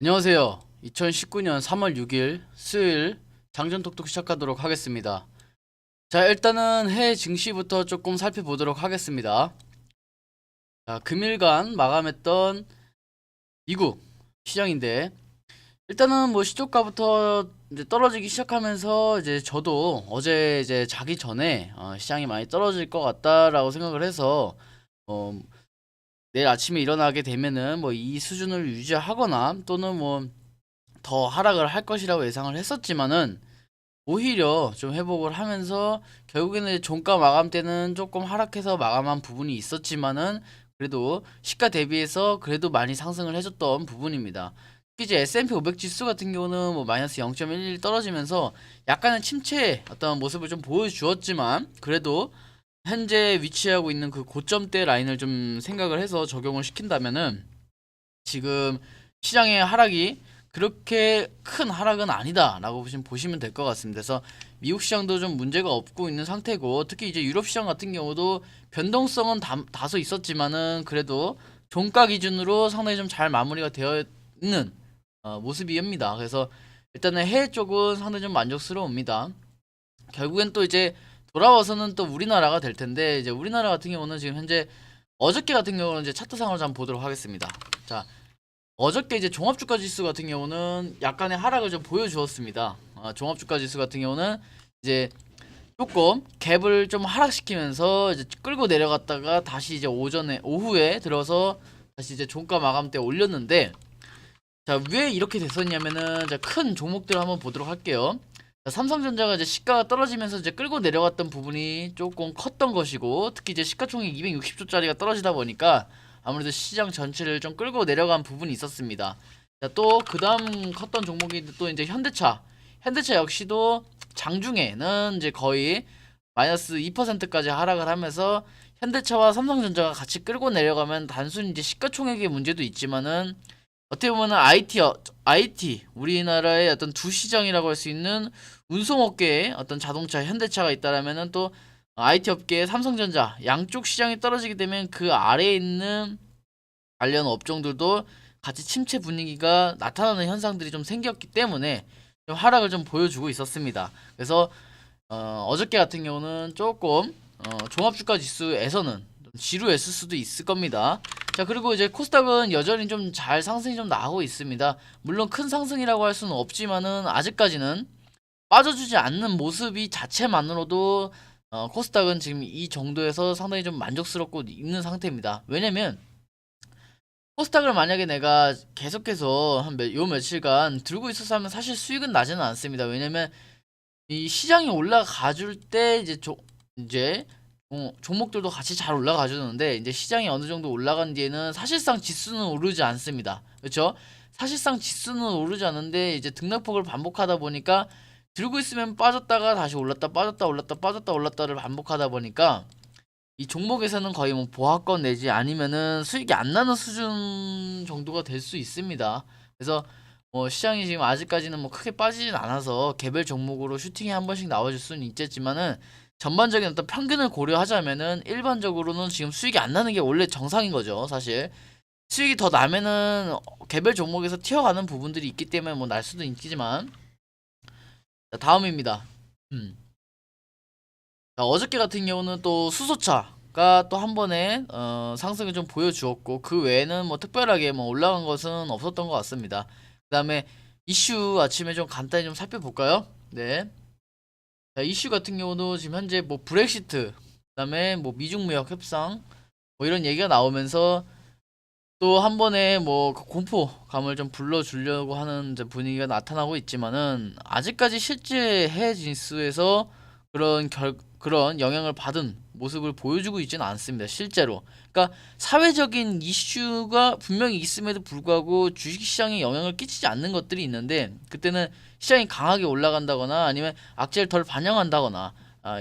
안녕하세요. 2019년 3월 6일 수요일 장전톡톡 시작하도록 하겠습니다. 자, 일단은 해외 증시부터 조금 살펴보도록 하겠습니다. 자, 금일간 마감했던 미국 시장인데, 일단은 뭐 시초가부터 이제 떨어지기 시작하면서 이제 저도 어제 이제 자기 전에 시장이 많이 떨어질 것 같다라고 생각을 해서 어, 내일 아침에 일어나게 되면은 뭐 이 수준을 유지하거나 또는 뭐 더 하락을 할 것이라고 예상을 했었지만은 오히려 좀 회복을 하면서 결국에는 종가 마감 때는 조금 하락해서 마감한 부분이 있었지만은 그래도 시가 대비해서 그래도 많이 상승을 해줬던 부분입니다. 특히 이제 S&P 500 지수 같은 경우는 뭐 마이너스 0.11 떨어지면서 약간의 침체 어떤 모습을 좀 보여주었지만 그래도 현재 위치하고 있는 그 고점대 라인을 좀 생각을 해서 적용을 시킨다면은 지금 시장의 하락이 그렇게 큰 하락은 아니다라고 보시면 될 것 같습니다. 그래서 미국 시장도 좀 문제가 없고 있는 상태고 특히 이제 유럽 시장 같은 경우도 변동성은 다소 있었지만은 그래도 종가 기준으로 상당히 좀 잘 마무리가 되어 있는 모습입니다. 그래서 일단은 해외 쪽은 상당히 좀 만족스러웁니다. 결국엔 또 이제 돌아와서는 또 우리나라가 될 텐데 이제 우리나라 같은 경우는 지금 현재 어저께 같은 경우는 이제 차트상으로 한번 보도록 하겠습니다. 자, 어저께 이제 종합주가 지수 같은 경우는 약간의 하락을 좀 보여주었습니다. 종합주가 지수 같은 경우는 이제 조금 갭을 좀 하락시키면서 이제 끌고 내려갔다가 다시 이제 오후에 들어서 다시 이제 종가 마감 때 올렸는데, 자, 왜 이렇게 됐었냐면은 자, 큰 종목들 한번 보도록 할게요. 자, 삼성전자가 이제 시가가 떨어지면서 이제 끌고 내려갔던 부분이 조금 컸던 것이고, 특히 이제 시가총액 260조짜리가 떨어지다 보니까 아무래도 시장 전체를 좀 끌고 내려간 부분이 있었습니다. 자, 또 그다음 컸던 종목이 또 이제 현대차. 현대차 역시도 장중에는 이제 거의 마이너스 2%까지 하락을 하면서 현대차와 삼성전자가 같이 끌고 내려가면 단순히 이제 시가총액의 문제도 있지만은 어떻게 보면은 IT 우리나라의 어떤 두 시장이라고 할 수 있는 운송업계에 어떤 자동차 현대차가 있다라면은 또 IT 업계의 삼성전자 양쪽 시장이 떨어지게 되면 그 아래에 있는 관련 업종들도 같이 침체 분위기가 나타나는 현상들이 좀 생겼기 때문에 좀 하락을 좀 보여주고 있었습니다. 그래서 어저께 같은 경우는 조금 종합주가 지수에서는 좀 지루했을 수도 있을 겁니다. 자, 그리고 이제 코스닥은 여전히 좀 잘 상승이 좀 나오고 있습니다. 물론 큰 상승이라고 할 수는 없지만은 아직까지는 빠져주지 않는 모습이 자체만으로도 코스닥은 지금 이 정도에서 상당히 좀 만족스럽고 있는 상태입니다. 왜냐면 코스닥을 만약에 내가 계속해서 요 며칠간 들고 있었어 하면 사실 수익은 나지는 않습니다. 왜냐면 이 시장이 올라가 줄 때 이제 종목들도 같이 잘 올라가 주는데 이제 시장이 어느 정도 올라간 뒤에는 사실상 지수는 오르지 않습니다. 그렇죠? 사실상 지수는 오르지 않는데 이제 등락폭을 반복하다 보니까 들고 있으면 빠졌다가 다시 올랐다 빠졌다 올랐다 빠졌다 올랐다를 반복하다 보니까 이 종목에서는 거의 뭐 보합권 내지 아니면은 수익이 안 나는 수준 정도가 될 수 있습니다. 그래서 뭐 시장이 지금 아직까지는 뭐 크게 빠지진 않아서 개별 종목으로 슈팅이 한 번씩 나와줄 수는 있겠지만은 전반적인 어떤 평균을 고려하자면은 일반적으로는 지금 수익이 안 나는 게 원래 정상인 거죠, 사실. 수익이 더 나면은 개별 종목에서 튀어가는 부분들이 있기 때문에 뭐 날 수도 있지만. 자, 다음입니다. 자, 어저께 같은 경우는 또 수소차가 또 한 번에 상승을 좀 보여주었고 그 외에는 뭐 특별하게 뭐 올라간 것은 없었던 것 같습니다. 그 다음에 이슈 아침에 좀 간단히 좀 살펴볼까요? 네. 자, 이슈 같은 경우도 지금 현재 뭐 브렉시트, 그 다음에 뭐 미중 무역 협상 뭐 이런 얘기가 나오면서 또 한 번에 뭐그 공포감을 좀 불러주려고 하는 이제 분위기가 나타나고 있지만은 아직까지 실제 해외 진수에서 그런 영향을 받은 모습을 보여주고 있지는 않습니다. 실제로. 그러니까 사회적인 이슈가 분명히 있음에도 불구하고 주식시장에 영향을 끼치지 않는 것들이 있는데 그때는 시장이 강하게 올라간다거나 아니면 악재를 덜 반영한다거나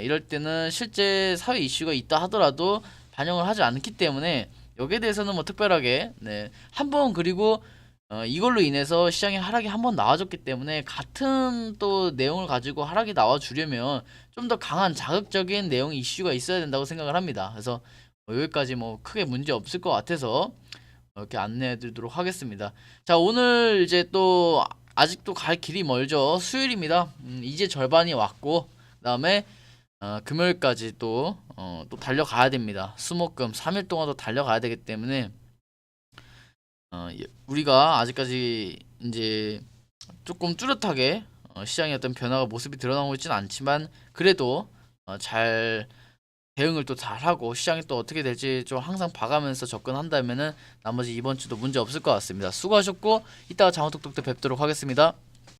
이럴 때는 실제 사회 이슈가 있다 하더라도 반영을 하지 않기 때문에 여기에 대해서는 뭐 특별하게 네. 한번 그리고 이걸로 인해서 시장에 하락이 한 번 나와줬기 때문에 같은 또 내용을 가지고 하락이 나와주려면 좀 더 강한 자극적인 내용 이슈가 있어야 된다고 생각을 합니다. 그래서 여기까지 뭐 크게 문제 없을 것 같아서 이렇게 안내해 드리도록 하겠습니다. 자, 오늘 이제 또 아직도 갈 길이 멀죠. 수요일입니다. 이제 절반이 왔고, 그다음에 금요일까지 또 달려가야 됩니다. 수목금 3일 동안 더 달려가야 되기 때문에 우리가 아직까지 이제 조금 뚜렷하게 시장의 어떤 변화가 모습이 드러나고 있지는 않지만, 그래도 잘 대응을 또 잘하고 시장이 또 어떻게 될지 좀 항상 봐가면서 접근한다면은 나머지 이번 주도 문제 없을 것 같습니다. 수고하셨고, 이따가 장어톡톡 때 뵙도록 하겠습니다.